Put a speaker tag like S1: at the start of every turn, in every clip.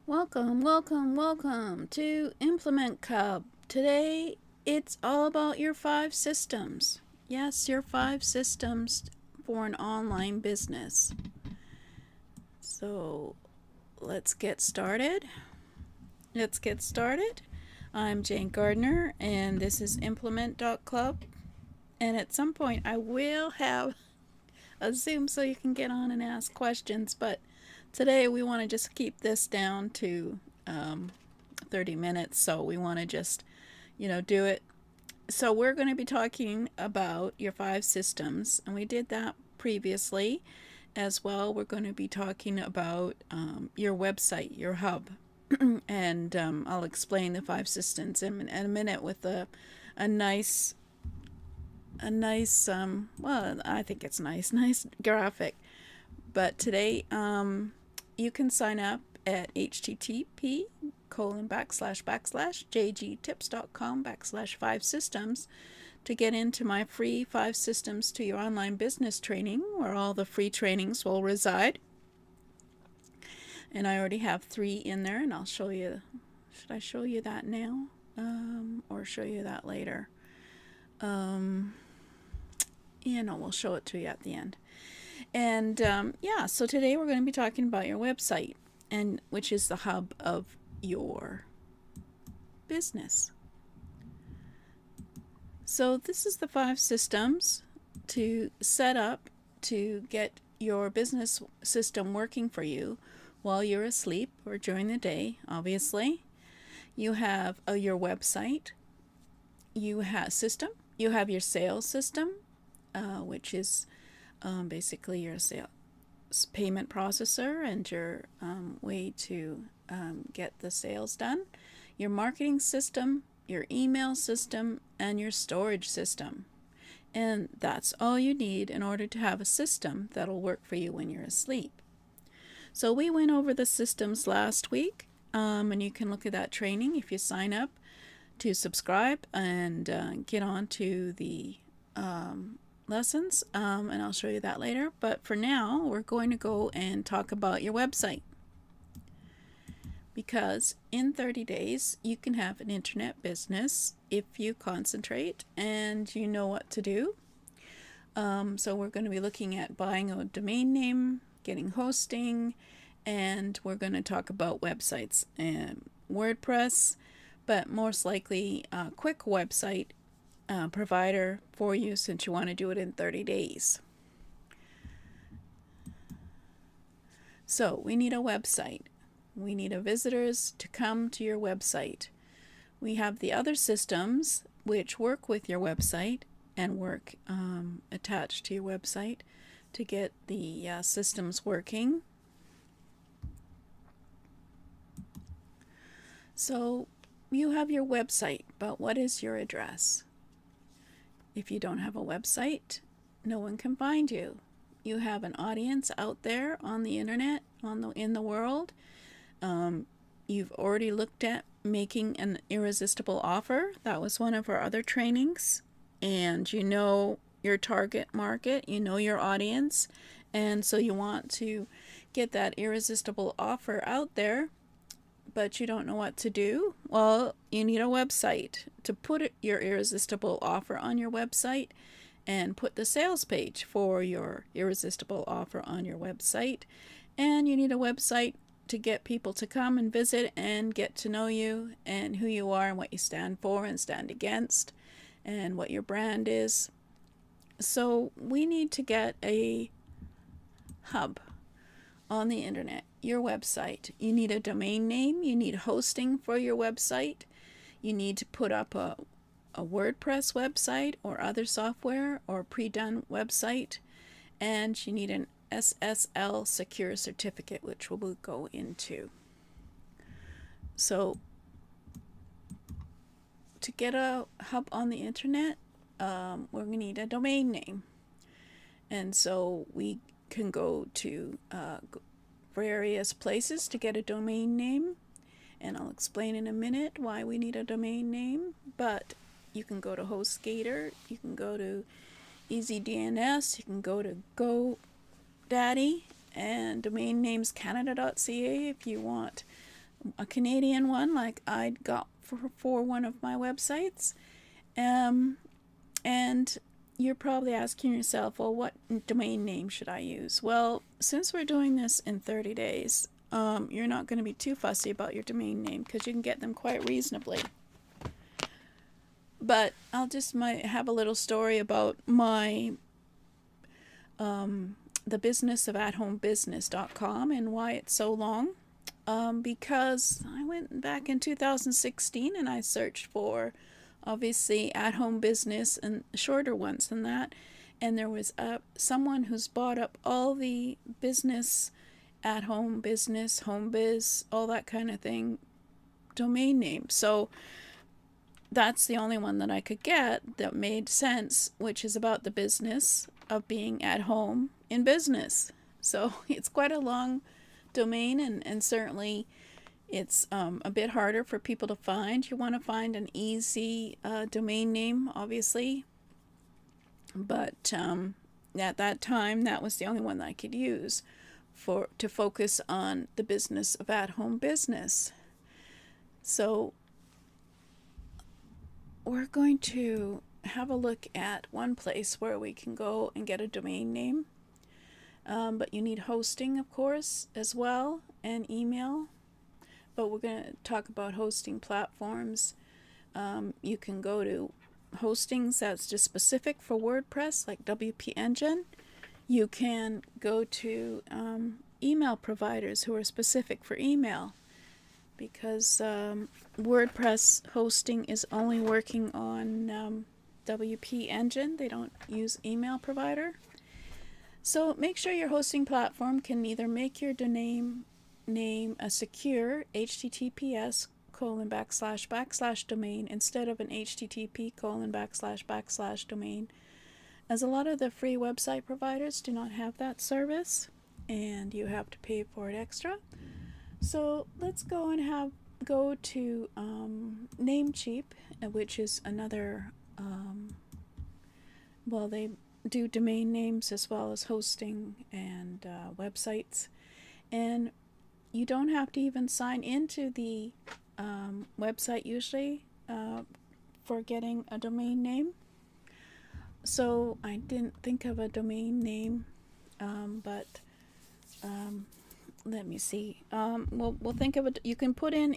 S1: Welcome to Implement Cub. Today it's all about your 5 systems. Yes, your 5 systems for an online business. So let's get started. I'm Jane Gardner and this is Implement.club. And at some point I will have a Zoom so you can get on and ask questions, but today we want to just keep this down to 30 minutes, so we want to just do it. So we're going to be talking about your 5 systems, and we did that previously as well. We're going to be talking about your website, your hub, and I'll explain the 5 systems in a minute with a nice well, I think it's nice graphic. But today you can sign up at http://jgtips.com/5systems to get into my free 5 systems to your online business training, where all the free trainings will reside. And I already have 3 in there, and I'll show you. Should I show you that now or show you that later? We'll show it to you at the end. And so today we're going to be talking about your website, and which is the hub of your business. So this is the 5 systems to set up to get your business system working for you while you're asleep or during the day. Obviously, you have your website, you have your sales system, which is basically your sales payment processor and your way to get the sales done, your marketing system, your email system, and your storage system. And that's all you need in order to have a system that'll work for you when you're asleep. So we went over the systems last week, and you can look at that training if you sign up to subscribe and get on to the lessons, and I'll show you that later. But for now, we're going to go and talk about your website, because in 30 days you can have an internet business if you concentrate and you know what to do. So we're going to be looking at buying a domain name, getting hosting, and we're going to talk about websites and WordPress, but most likely a quick website provider for you, since you want to do it in 30 days. So we need a website. We need visitors to come to your website. We have the other systems which work with your website and work attached to your website to get the systems working. So you have your website, but what is your address? If you don't have a website, no one can find you. You have an audience out there on the internet, in the world. You've already looked at making an irresistible offer. That was one of our other trainings. And you know your target market, you know your audience, and so you want to get that irresistible offer out there, but you don't know what to do. Well, you need a website to put your irresistible offer on your website and put the sales page for your irresistible offer on your website. And you need a website to get people to come and visit and get to know you and who you are and what you stand for and stand against and what your brand is. So we need to get a hub on the internet, your website. You need a domain name, you need hosting for your website, you need to put up a WordPress website or other software or pre-done website, and you need an SSL Secure Certificate, which we'll go into. So to get a hub on the internet, we're going to need a domain name. And so we can go to various places to get a domain name, and I'll explain in a minute why we need a domain name. But you can go to HostGator, you can go to EasyDNS, you can go to GoDaddy, and domain names Canada.ca if you want a Canadian one like I got for one of my websites. And you're probably asking yourself, well, what domain name should I use? Well, since we're doing this in 30 days, you're not going to be too fussy about your domain name because you can get them quite reasonably. But I'll just have a little story about my the business of athomebusiness.com and why it's so long. Because I went back in 2016 and I searched for obviously at home business and shorter ones than that, and there was someone who's bought up all the business, at home business, home biz, all that kind of thing domain names. So that's the only one that I could get that made sense, which is about the business of being at home in business. So it's quite a long domain, and certainly it's a bit harder for people to find. You want to find an easy domain name, obviously. But at that time, that was the only one that I could use to focus on the business of at-home business. So we're going to have a look at one place where we can go and get a domain name. But you need hosting, of course, as well, and email. But we're going to talk about hosting platforms. You can go to hostings that's just specific for WordPress, like WP Engine. You can go to email providers who are specific for email, because WordPress hosting is only working on WP Engine. They don't use email provider. So make sure your hosting platform can either make your domain name a secure HTTPS // domain instead of an HTTP // domain, as a lot of the free website providers do not have that service and you have to pay for it extra. So let's go to Namecheap, which is another they do domain names as well as hosting and websites, and you don't have to even sign into the website usually for getting a domain name. So I didn't think of a domain name, but let me see. We'll think of it. You can put in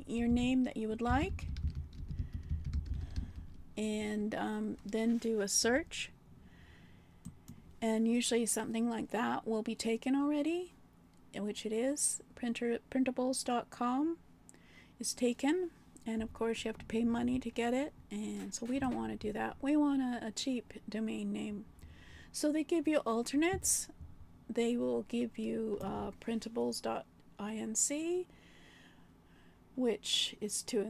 S1: your name that you would like, and then do a search. And usually something like that will be taken already, which it is. Printables.com is taken, and of course you have to pay money to get it, and so we don't want to do that. We want a cheap domain name. So they give you alternates. They will give you printables.inc, which is too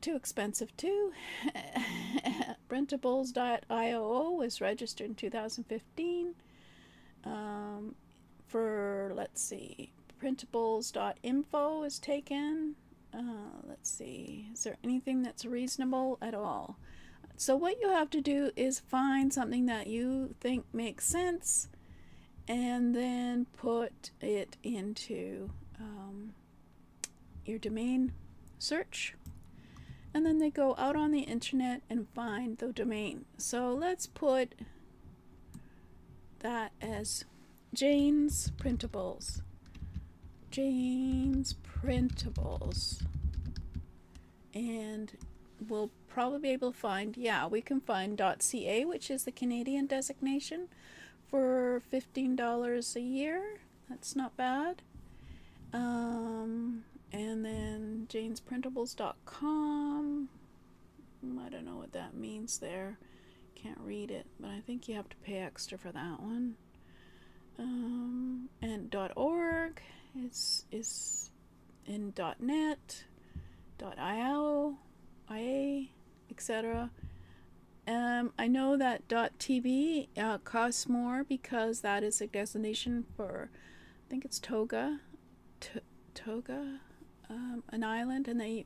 S1: expensive too. Printables.io was registered in 2015. Let's see, printables.info is taken. Let's see, is there anything that's reasonable at all? So what you have to do is find something that you think makes sense and then put it into your domain search, and then they go out on the internet and find the domain. So let's put that as Jane's Printables. Jane's Printables. And we'll probably be able to find, we can find .ca, which is the Canadian designation, for $15 a year. That's not bad. And then janesprintables.com. I don't know what that means there. Can't read it, but I think you have to pay extra for that one. And .org is in .net, .io, IA, etc. I know that .tv costs more because that is a designation for, I think it's Toga, an island, and they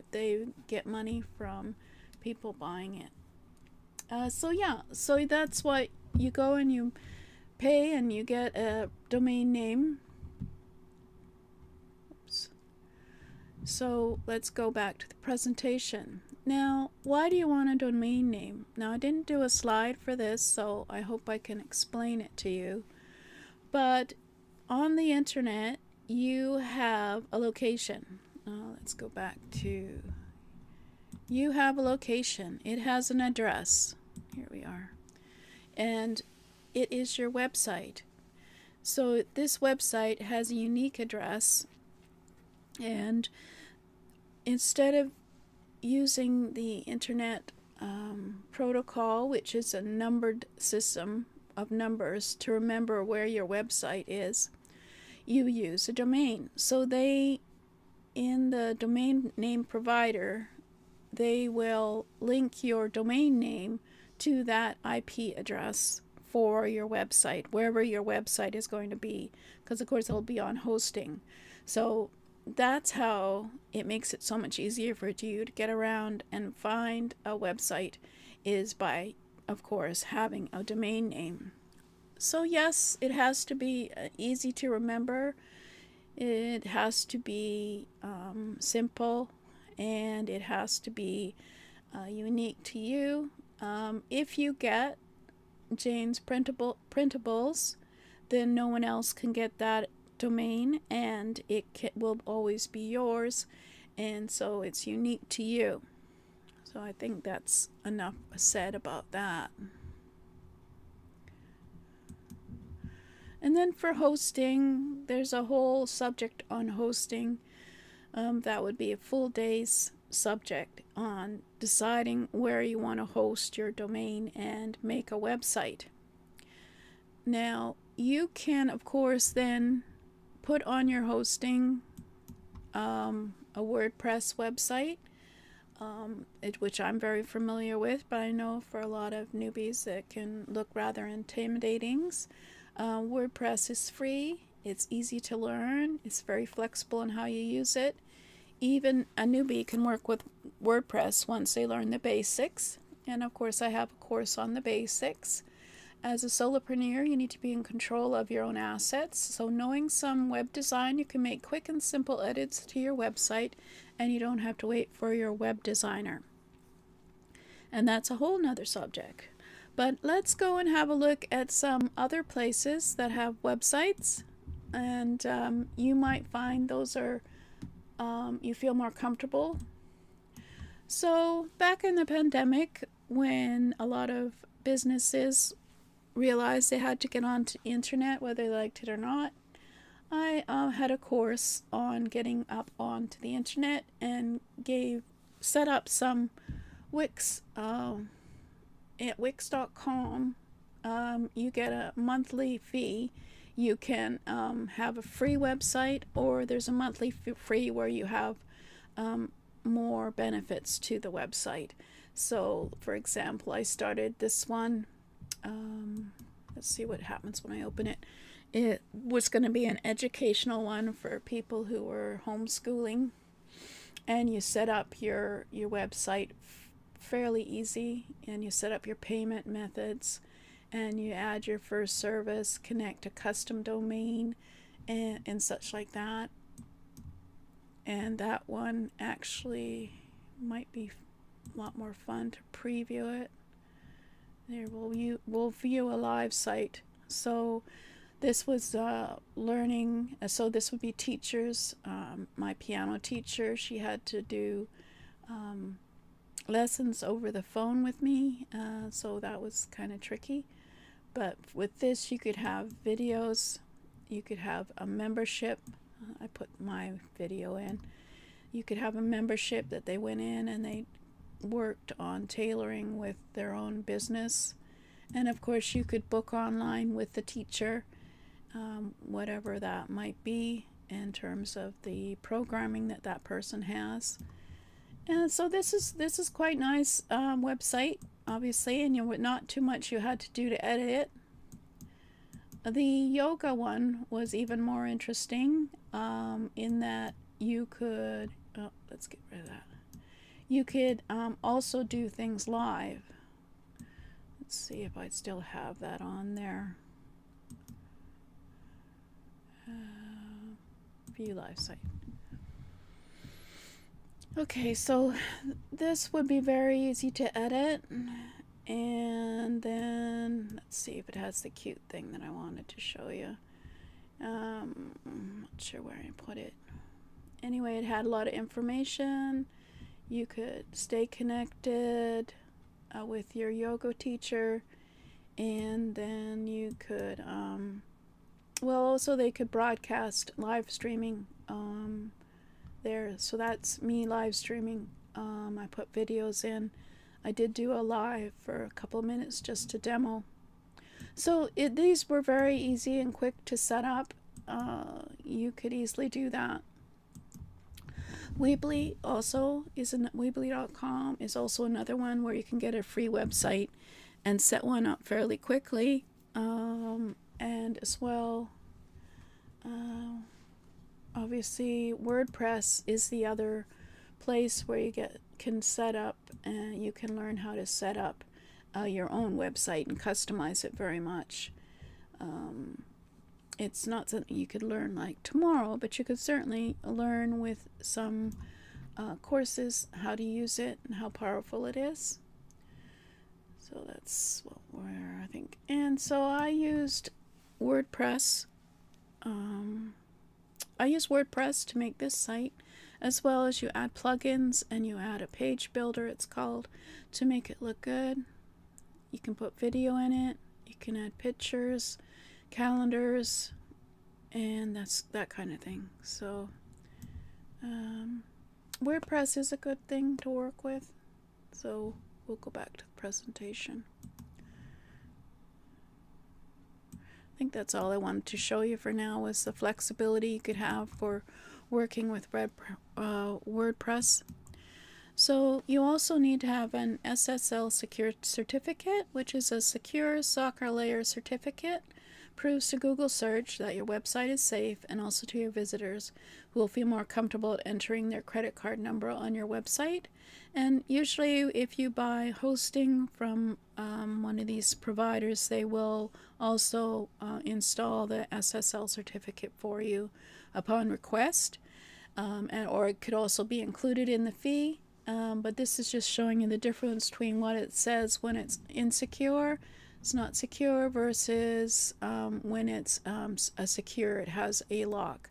S1: get money from people buying it. So that's what you go and you pay and you get a domain name. Oops. So let's go back to the presentation. Now, why do you want a domain name? Now, I didn't do a slide for this, so I hope I can explain it to you. But on the internet, you have a location. Let's go back to, you have a location. It has an address. Here we are. And it is your website. So this website has a unique address, and instead of using the internet protocol, which is a numbered system of numbers to remember where your website is, you use a domain. So they, in the domain name provider, they will link your domain name to that IP address for your website, wherever your website is going to be, because of course it'll be on hosting. So that's how it makes it so much easier for you to get around and find a website, is by, of course, having a domain name. So yes, it has to be easy to remember. It has to be simple, and it has to be unique to you. If you get Jane's printables, then no one else can get that domain, and it will always be yours, and so it's unique to you. So I think that's enough said about that. And then for hosting, there's a whole subject on hosting. That would be a full day's subject on deciding where you want to host your domain and make a website. Now, you can, of course, then put on your hosting a WordPress website, which I'm very familiar with, but I know for a lot of newbies it can look rather intimidating. WordPress is free, it's easy to learn, it's very flexible in how you use it. Even a newbie can work with WordPress once they learn the basics. And of course, I have a course on the basics. As a solopreneur, you need to be in control of your own assets. So knowing some web design, you can make quick and simple edits to your website, and you don't have to wait for your web designer. And that's a whole nother subject. But let's go and have a look at some other places that have websites. And you might find those are you feel more comfortable. So back in the pandemic, when a lot of businesses realized they had to get onto the internet, whether they liked it or not, I had a course on getting up onto the internet and set up some Wix. At Wix.com, you get a monthly fee. You can have a free website, or there's a monthly free where you have more benefits to the website. So, for example, I started this one. Let's see what happens when I open it. It was going to be an educational one for people who were homeschooling, and you set up your website fairly easy, and you set up your payment methods, and you add your first service, connect a custom domain, and such like that. And that one actually might be a lot more fun to preview it. There, we'll view a live site. So this was learning. So this would be teachers. My piano teacher, she had to do lessons over the phone with me, so that was kind of tricky. But with this, you could have videos, you could have a membership. I put my video in. You could have a membership that they went in and they worked on tailoring with their own business. And of course, you could book online with the teacher, whatever that might be in terms of the programming that person has. And so this is quite nice website, obviously, and not too much you had to do to edit it. The yoga one was even more interesting in that you could, let's get rid of that. You could also do things live. Let's see if I still have that on there. View live site. Okay, so this would be very easy to edit. And then let's see if it has the cute thing that I wanted to show you. I'm not sure where I put it. Anyway, it had a lot of information. You could stay connected with your yoga teacher, and then you could, well, also they could broadcast live streaming there. So that's me live streaming. I put videos in. I did do a live for a couple of minutes just to demo. So these were very easy and quick to set up. You could easily do that. Weebly also is Weebly.com is also another one where you can get a free website and set one up fairly quickly. And as well, obviously WordPress is the other place where you can set up and you can learn how to set up your own website and customize it very much. It's not something you could learn like tomorrow, but you could certainly learn with some courses how to use it and how powerful it is. So that's where I think. And so I used WordPress. I use WordPress to make this site, as well as you add plugins and you add a page builder, it's called, to make it look good. You can put video in it. You can add pictures, calendars, and that's that kind of thing. So WordPress is a good thing to work with. So we'll go back to the presentation. I think that's all I wanted to show you for now, was the flexibility you could have for working with WordPress. So you also need to have an SSL Certificate, which is a secure soccer layer certificate. Proves to Google search that your website is safe, and also to your visitors, who will feel more comfortable at entering their credit card number on your website. And usually if you buy hosting from one of these providers, they will also install the SSL certificate for you upon request, or it could also be included in the fee. But this is just showing you the difference between what it says when it's insecure, it's not secure, versus when it's a secure, it has a lock.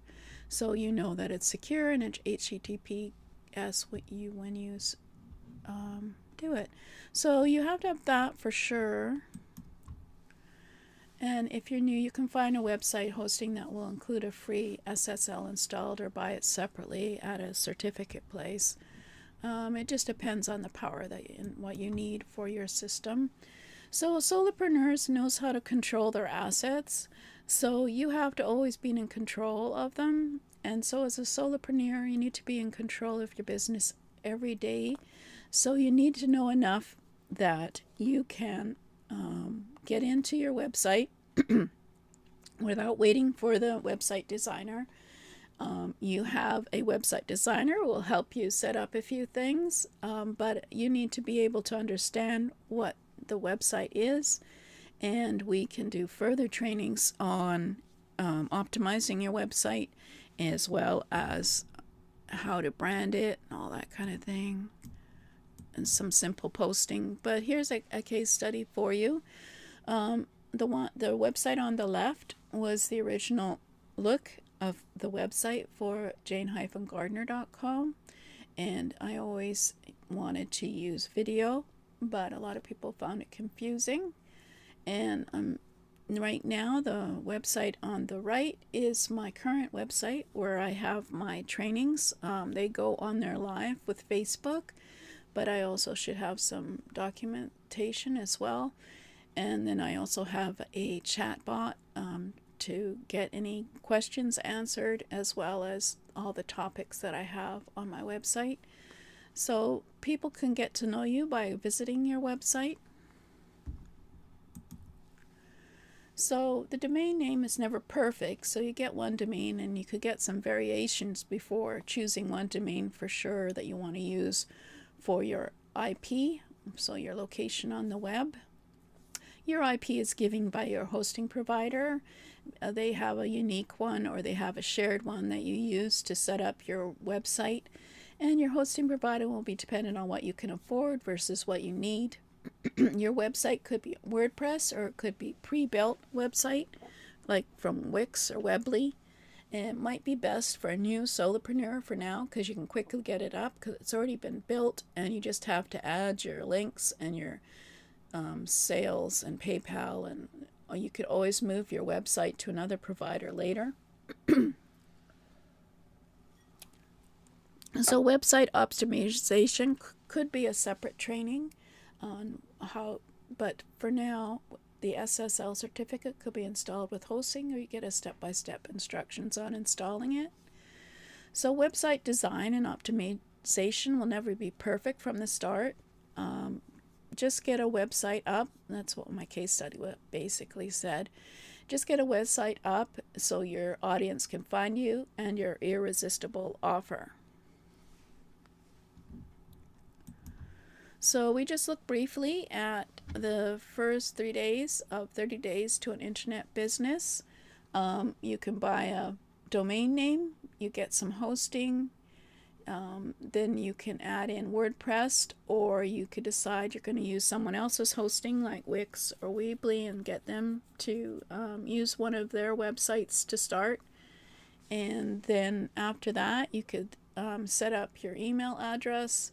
S1: So you know that it's secure, and it's HTTPS when you do it. So you have to have that for sure. And if you're new, you can find a website hosting that will include a free SSL installed, or buy it separately at a certificate place. It just depends on the power and what you need for your system. So a solopreneur knows how to control their assets. So you have to always be in control of them. And so as a solopreneur, you need to be in control of your business every day. So you need to know enough that you can get into your website without waiting for the website designer. You have a website designer who will help you set up a few things, but you need to be able to understand what the website is, and we can do further trainings on optimizing your website, as well as how to brand it and all that kind of thing, and some simple posting. But here's a case study for you. The website on the left was the original look of the website for jane-gardner.com, and I always wanted to use video, but a lot of people found it confusing. And right now the website on the right is my current website where I have my trainings. They go on there live with Facebook, but I also should have some documentation as well. And then I also have a chat bot to get any questions answered, as well as all the topics that I have on my website. So people can get to know you by visiting your website. So the domain name is never perfect, so you get one domain, and you could get some variations before choosing one domain for sure that you want to use for your IP, so your location on the web. Your IP is given by your hosting provider. They have a unique one, or they have a shared one that you use to set up your website. And your hosting provider will be dependent on what you can afford versus what you need. Your website could be WordPress, or it could be pre-built website like from Wix or Weebly. And it might be best for a new solopreneur for now, because you can quickly get it up because it's already been built, and you just have to add your links and your sales and PayPal, and you could always move your website to another provider later. So website optimization could be a separate training on how, but for now, the SSL certificate could be installed with hosting, or you get a step-by-step instructions on installing it. So website design and optimization will never be perfect from the start. Just get a website up. That's what my case study basically said. Just get a website up so your audience can find you and your irresistible offer. So we just looked briefly at the first 3 days of 30 Days to an Internet Business. You can buy a domain name, you get some hosting, then you can add in WordPress, or you could decide you're going to use someone else's hosting like Wix or Weebly and get them to use one of their websites to start. And then after that, you could set up your email address,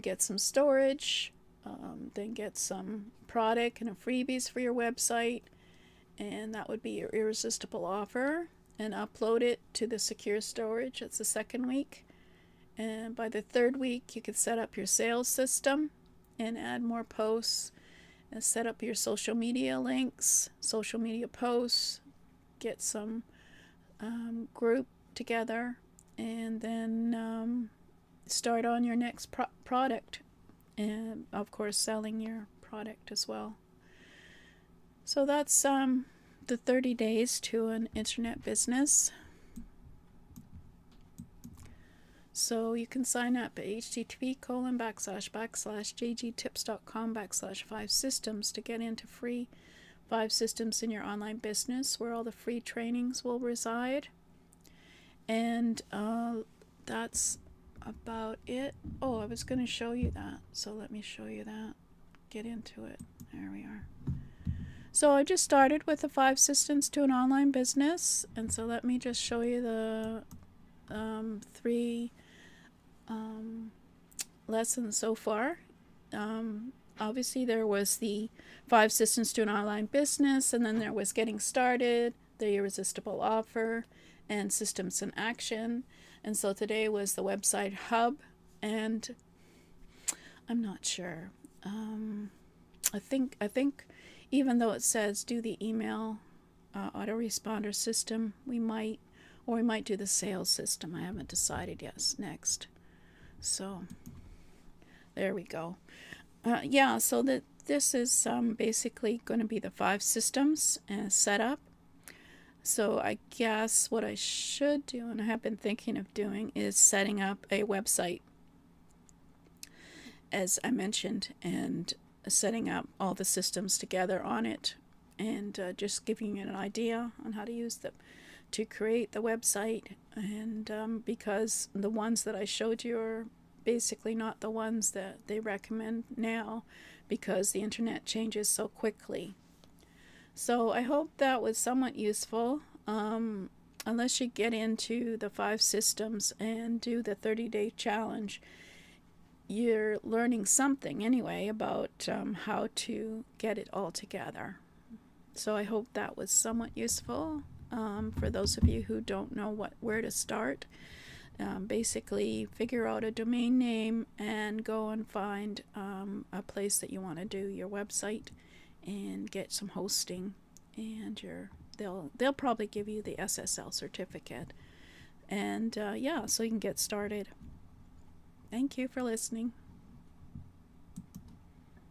S1: get some storage, then get some product and freebies for your website, and that would be your irresistible offer, and upload it to the secure storage. It's the second week. And by the third week, you could set up your sales system and add more posts, and set up your social media links, social media posts, get some group together, and then start on your next product, and of course selling your product as well. So that's the 30 days to an internet business. So you can sign up at http://jgtips.com/5systems to get into free 5 systems in your online business, where all the free trainings will reside. And that's about it. Oh, I was going to show you that, so let me show you that. Get into it. There we are. So I just started with the 5 systems to an online business, and so let me just show you the 3 lessons so far. Obviously there was the 5 systems to an online business, and then there was getting started, the irresistible offer, and systems in action. And so today was the website hub, and I'm not sure. I think even though it says do the email autoresponder system, we might do the sales system. I haven't decided yet. Next. So there we go. Yeah, so this is basically going to be the 5 systems and setup. So I guess what I should do, and I have been thinking of doing, is setting up a website, as I mentioned, and setting up all the systems together on it, and just giving you an idea on how to use them to create the website. And because the ones that I showed you are basically not the ones that they recommend now, because the internet changes so quickly. So I hope that was somewhat useful. Unless you get into the 5 systems and do the 30-day challenge, you're learning something anyway about how to get it all together. So I hope that was somewhat useful for those of you who don't know where to start. Basically, figure out a domain name and go and find a place that you want to do your website, and get some hosting, and they'll probably give you the SSL certificate, and yeah, so you can get started. Thank you for listening.